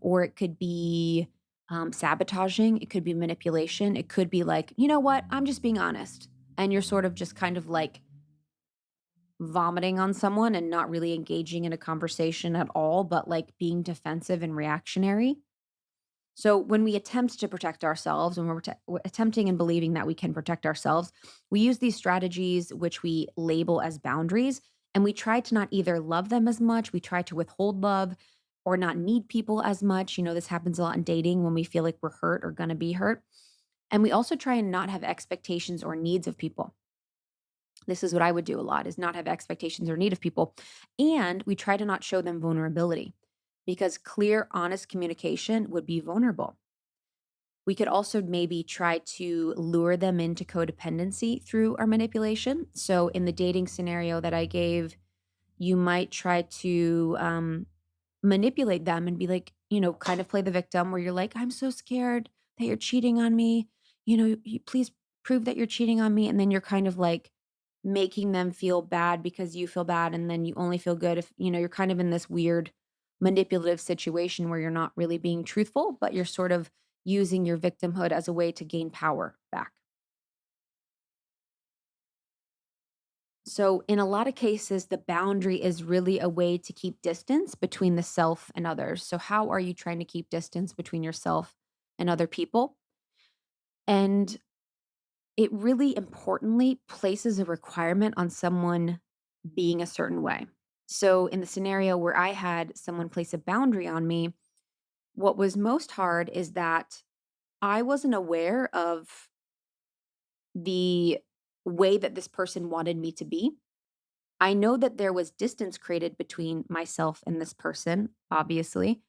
or it could be sabotaging. It could be manipulation. It could be like, you know what? I'm just being honest. And you're sort of just kind of like vomiting on someone and not really engaging in a conversation at all, but like being defensive and reactionary. So when we attempt to protect ourselves, when we're attempting and believing that we can protect ourselves, we use these strategies, which we label as boundaries, and we try to not either love them as much, we try to withhold love or not need people as much. This happens a lot in dating when we feel like we're hurt or going to be hurt. And we also try and not have expectations or needs of people. This is what I would do a lot is not have expectations or need of people. And we try to not show them vulnerability because clear, honest communication would be vulnerable. We could also maybe try to lure them into codependency through our manipulation. So, in the dating scenario that I gave, you might try to manipulate them and be like, kind of play the victim where you're like, I'm so scared that you're cheating on me. Please prove that you're cheating on me. And then you're kind of like making them feel bad because you feel bad. And then you only feel good if, you're kind of in this weird manipulative situation where you're not really being truthful, but you're sort of using your victimhood as a way to gain power back. So, in a lot of cases, the boundary is really a way to keep distance between the self and others. So, how are you trying to keep distance between yourself and other people? And it really importantly places a requirement on someone being a certain way. So, in the scenario where I had someone place a boundary on me, what was most hard is that I wasn't aware of the way that this person wanted me to be. I know that there was distance created between myself and this person, obviously.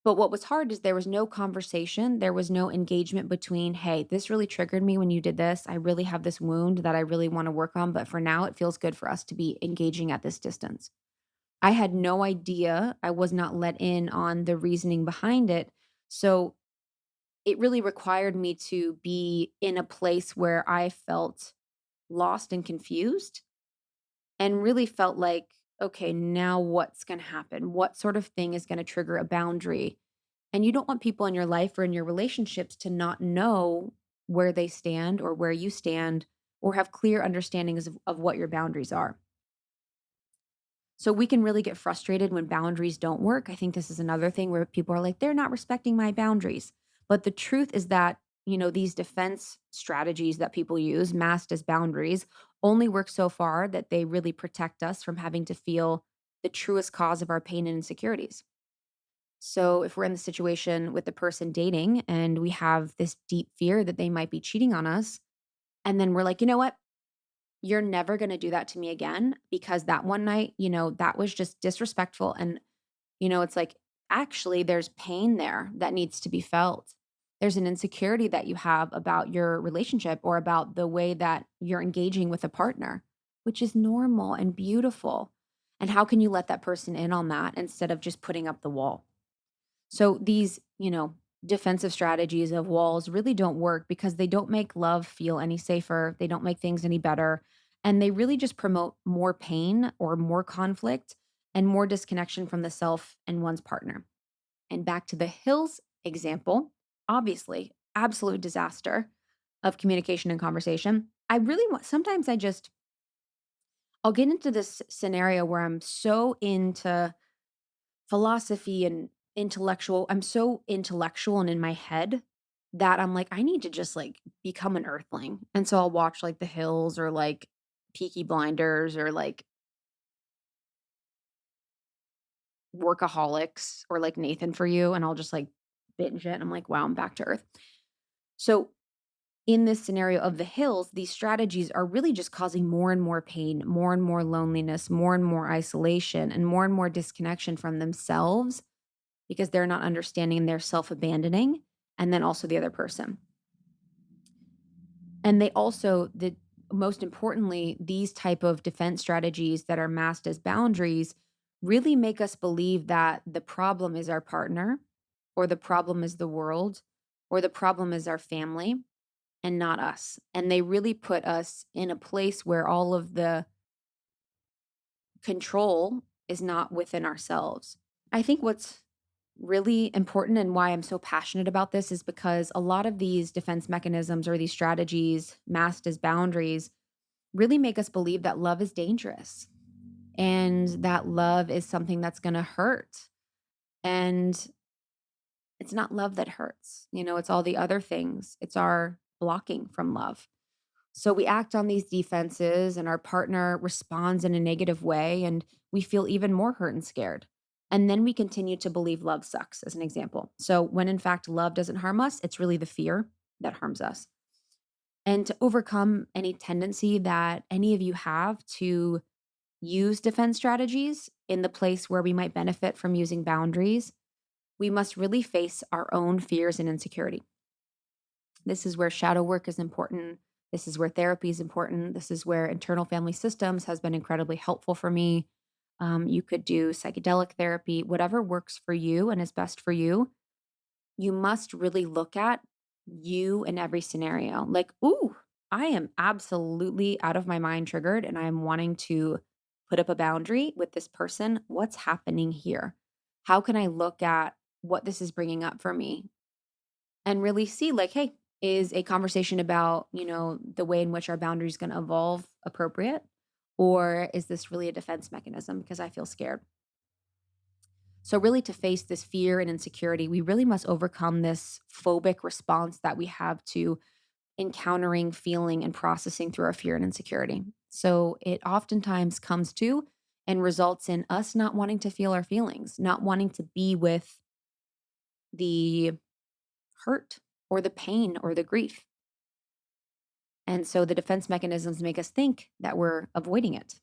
But what was hard is there was no conversation. There was no engagement between, hey, this really triggered me when you did this. I really have this wound that I really want to work on. But for now, it feels good for us to be engaging at this distance. I had no idea. I was not let in on the reasoning behind it. So it really required me to be in a place where I felt lost and confused and really felt like, okay, now what's going to happen? What sort of thing is going to trigger a boundary? And you don't want people in your life or in your relationships to not know where they stand or where you stand or have clear understandings of what your boundaries are. So we can really get frustrated when boundaries don't work. I think this is another thing where people are like, they're not respecting my boundaries. But the truth is that, these defense strategies that people use, masked as boundaries, only work so far that they really protect us from having to feel the truest cause of our pain and insecurities. So if we're in the situation with the person dating and we have this deep fear that they might be cheating on us, and then we're like, you know what? You're never going to do that to me again because that one night, that was just disrespectful. And, it's like, actually, there's pain there that needs to be felt. There's an insecurity that you have about your relationship or about the way that you're engaging with a partner, which is normal and beautiful. And how can you let that person in on that instead of just putting up the wall? So these, defensive strategies of walls really don't work because they don't make love feel any safer. They don't make things any better. And they really just promote more pain or more conflict and more disconnection from the self and one's partner. And back to the hills example, obviously, absolute disaster of communication and conversation. I really want, sometimes I'll get into this scenario where I'm so into philosophy and I'm so intellectual and in my head that I'm like, I need to just like become an earthling. And so I'll watch like The Hills or like Peaky Blinders or like Workaholics or like Nathan for You. And I'll just like binge it. And I'm like, wow, I'm back to earth. So in this scenario of The Hills, these strategies are really just causing more and more pain, more and more loneliness, more and more isolation, and more disconnection from themselves because they're not understanding and they're self-abandoning, and then also the other person. And they also the most importantly, these type of defense strategies that are masked as boundaries really make us believe that the problem is our partner or the problem is the world or the problem is our family and not us. And they really put us in a place where all of the control is not within ourselves. I think what's really important and why I'm so passionate about this is because a lot of these defense mechanisms or these strategies masked as boundaries really make us believe that love is dangerous and that love is something that's going to hurt. And it's not love that hurts. It's all the other things. It's our blocking from love. So we act on these defenses and our partner responds in a negative way and we feel even more hurt and scared. And then we continue to believe love sucks, as an example. So when in fact love doesn't harm us, it's really the fear that harms us. And to overcome any tendency that any of you have to use defense strategies in the place where we might benefit from using boundaries, we must really face our own fears and insecurity. This is where shadow work is important. This is where therapy is important. This is where internal family systems has been incredibly helpful for me. You could do psychedelic therapy, whatever works for you and is best for you. You must really look at you in every scenario. Like, ooh, I am absolutely out of my mind triggered and I am wanting to put up a boundary with this person. What's happening here? How can I look at what this is bringing up for me and really see like, hey, is a conversation about, the way in which our boundary is going to evolve appropriate? Or is this really a defense mechanism because I feel scared? So, really, to face this fear and insecurity, we really must overcome this phobic response that we have to encountering, feeling, and processing through our fear and insecurity. So it oftentimes comes to and results in us not wanting to feel our feelings, not wanting to be with the hurt or the pain or the grief. And so the defense mechanisms make us think that we're avoiding it.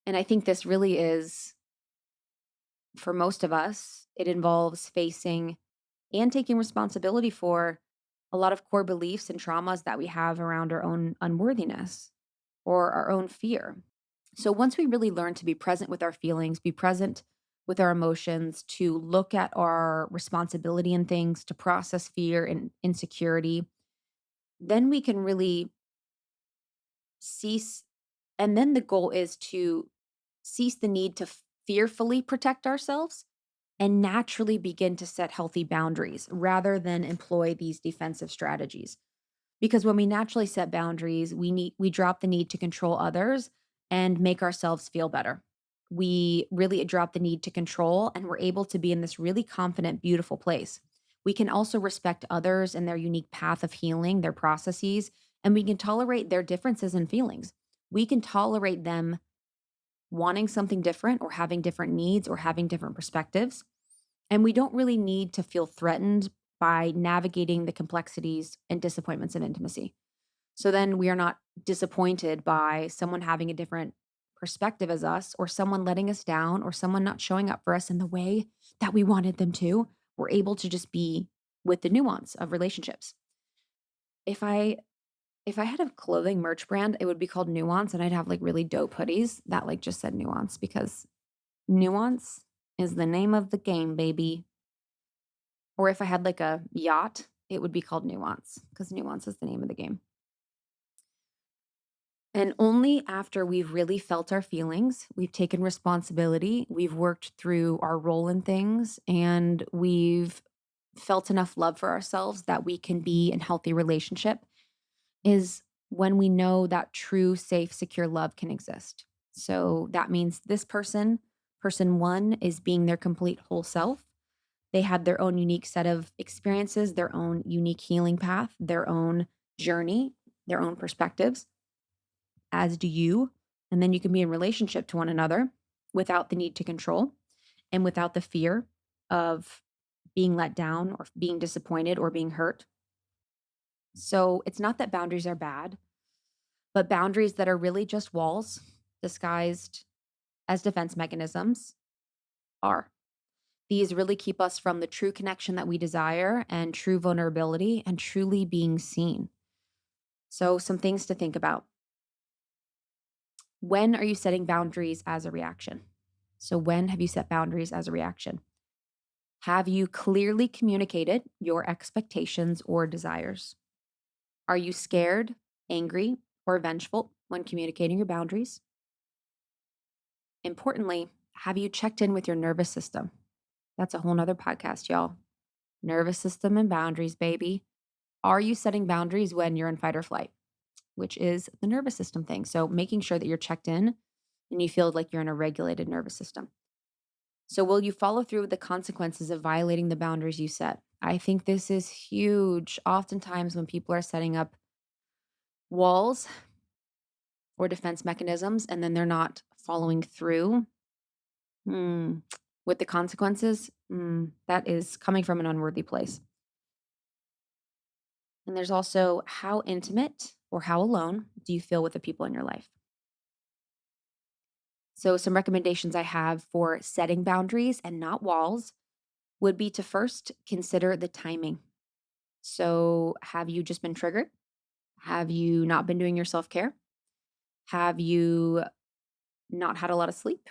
And I think this really is, for most of us, it involves facing and taking responsibility for a lot of core beliefs and traumas that we have around our own unworthiness or our own fear. So once we really learn to be present with our feelings, be present with our emotions, to look at our responsibility in things, to process fear and insecurity, then we can really cease. And then the goal is to cease the need to fearfully protect ourselves and naturally begin to set healthy boundaries rather than employ these defensive strategies. Because when we naturally set boundaries, we drop the need to control others and make ourselves feel better. We really drop the need to control and we're able to be in this really confident, beautiful place. We can also respect others and their unique path of healing, their processes, and we can tolerate their differences and feelings. We can tolerate them wanting something different or having different needs or having different perspectives. And we don't really need to feel threatened by navigating the complexities and disappointments in intimacy. So then we are not disappointed by someone having a different perspective as us, or someone letting us down, or someone not showing up for us in the way that we wanted them to. We're able to just be with the nuance of relationships. If I if I had a clothing merch brand, it would be called Nuance and I'd have like really dope hoodies that like just said nuance because nuance is the name of the game, baby. Or if I had like a yacht, it would be called Nuance because nuance is the name of the game. And only after we've really felt our feelings, we've taken responsibility, we've worked through our role in things, and we've felt enough love for ourselves that we can be in healthy relationship is when we know that true, safe, secure love can exist. So that means this person one, is being their complete whole self. They had their own unique set of experiences, their own unique healing path, their own journey, their own perspectives, as do you. And then you can be in relationship to one another without the need to control and without the fear of being let down or being disappointed or being hurt. So it's not that boundaries are bad, but boundaries that are really just walls disguised as defense mechanisms are. These really keep us from the true connection that we desire and true vulnerability and truly being seen. So, some things to think about. When are you setting boundaries as a reaction? So, when have you set boundaries as a reaction? Have you clearly communicated your expectations or desires? Are you scared, angry, or vengeful when communicating your boundaries? Importantly, have you checked in with your nervous system? That's a whole nother podcast, y'all. Nervous system and boundaries, baby. Are you setting boundaries when you're in fight or flight, which is the nervous system thing? So making sure that you're checked in and you feel like you're in a regulated nervous system. So will you follow through with the consequences of violating the boundaries you set? I think this is huge. Oftentimes when people are setting up walls or defense mechanisms and then they're not following through with the consequences, that is coming from an unworthy place. And there's also how intimate or how alone do you feel with the people in your life? So, some recommendations I have for setting boundaries and not walls would be to first consider the timing. So, have you just been triggered? Have you not been doing your self care? Have you not had a lot of sleep?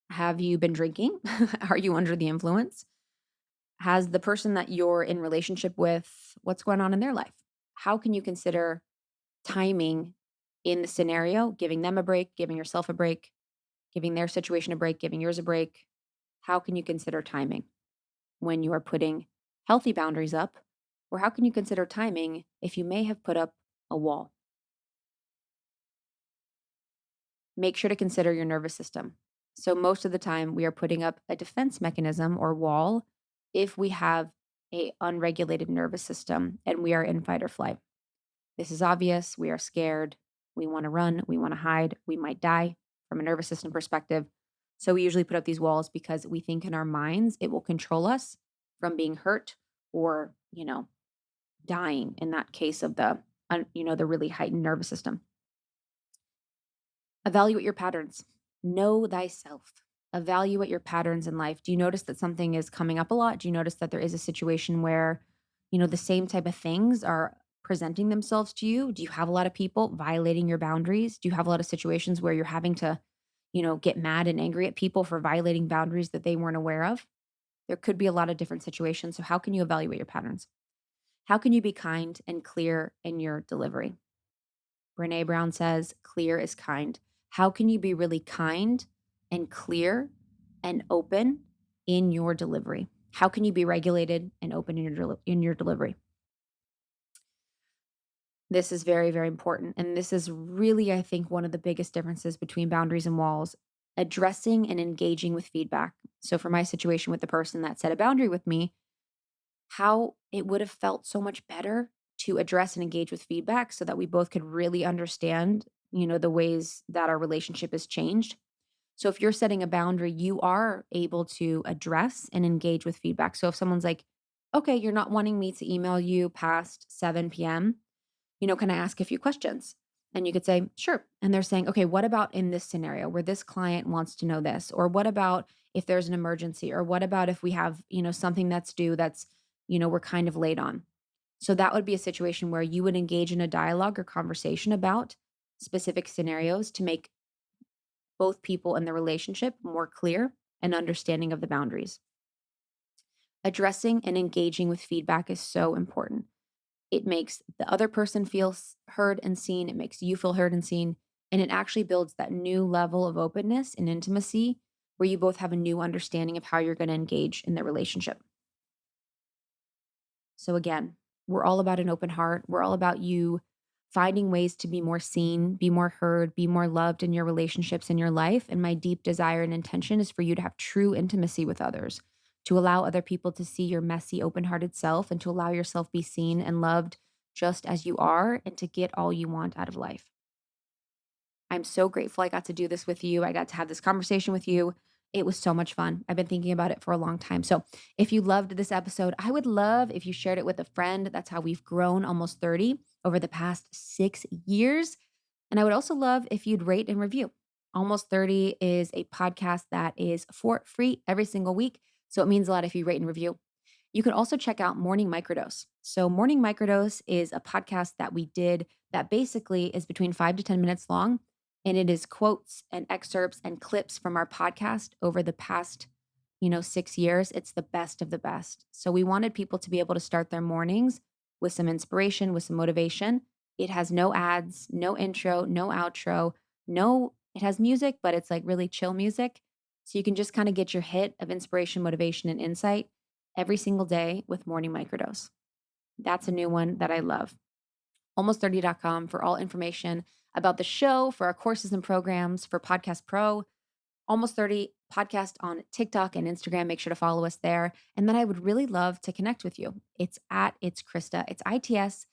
Have you been drinking? Are you under the influence? Has the person that you're in relationship with, what's going on in their life? How can you consider timing in the scenario, giving them a break, giving yourself a break, giving their situation a break, giving yours a break? How can you consider timing when you are putting healthy boundaries up? Or how can you consider timing if you may have put up a wall? Make sure to consider your nervous system. So, most of the time, we are putting up a defense mechanism or wall if we have a unregulated nervous system and we are in fight or flight. This is obvious. We are scared. We want to run. We want to hide. We might die from a nervous system perspective. So we usually put up these walls because we think in our minds it will control us from being hurt or, dying in that case of the really heightened nervous system. Evaluate your patterns. Know thyself. Evaluate your patterns in life. Do you notice that something is coming up a lot? Do you notice that there is a situation where, the same type of things are presenting themselves to you? Do you have a lot of people violating your boundaries? Do you have a lot of situations where you're having to, get mad and angry at people for violating boundaries that they weren't aware of? There could be a lot of different situations. So, how can you evaluate your patterns? How can you be kind and clear in your delivery? Brene Brown says, clear is kind. How can you be really kind and clear and open in your delivery? How can you be regulated and open in your delivery? This is very, very important. And this is really, I think, one of the biggest differences between boundaries and walls, addressing and engaging with feedback. So, for my situation with the person that set a boundary with me, how it would have felt so much better to address and engage with feedback so that we both could really understand, the ways that our relationship has changed. So if you're setting a boundary, you are able to address and engage with feedback. So if someone's like, okay, you're not wanting me to email you past 7 p.m., can I ask a few questions? And you could say, sure. And they're saying, okay, what about in this scenario where this client wants to know this? Or what about if there's an emergency? Or what about if we have, something that's due that's, we're kind of late on? So that would be a situation where you would engage in a dialogue or conversation about specific scenarios to make both people in the relationship more clear and understanding of the boundaries. Addressing and engaging with feedback is so important. It makes the other person feel heard and seen. It makes you feel heard and seen. And it actually builds that new level of openness and intimacy where you both have a new understanding of how you're going to engage in the relationship. So, again, we're all about an open heart. We're all about you finding ways to be more seen, be more heard, be more loved in your relationships in your life. And my deep desire and intention is for you to have true intimacy with others, to allow other people to see your messy, open hearted self, and to allow yourself be seen and loved just as you are, and to get all you want out of life. I'm so grateful I got to do this with you. I got to have this conversation with you. It was so much fun. I've been thinking about it for a long time. So, if you loved this episode, I would love if you shared it with a friend. That's how we've grown almost 30 over the past 6 years. And I would also love if you'd rate and review. Almost 30 is a podcast that is for free every single week. So, it means a lot if you rate and review. You can also check out Morning Microdose. So, Morning Microdose is a podcast that we did that basically is between 5 to 10 minutes long. And it is quotes and excerpts and clips from our podcast over the past, 6 years. It's the best of the best. So, we wanted people to be able to start their mornings with some inspiration, with some motivation. It has no ads, no intro, no outro, it has music, but it's like really chill music. So, you can just kind of get your hit of inspiration, motivation, and insight every single day with Morning Microdose. That's a new one that I love. Almost30.com for all information about the show, for our courses and programs, for Podcast Pro. Almost 30 podcast on TikTok and Instagram. Make sure to follow us there. And then I would really love to connect with you. It's at It's Krista. It's ITSKRISTA.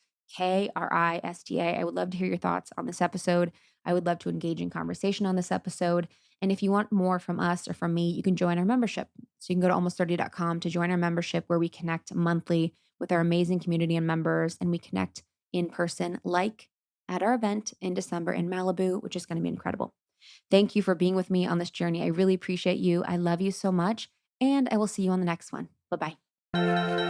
I would love to hear your thoughts on this episode. I would love to engage in conversation on this episode. And if you want more from us or from me, you can join our membership. So you can go to almost30.com to join our membership where we connect monthly with our amazing community and members. And we connect in person, like at our event in December in Malibu, which is going to be incredible. Thank you for being with me on this journey. I really appreciate you. I love you so much. And I will see you on the next one. Bye bye.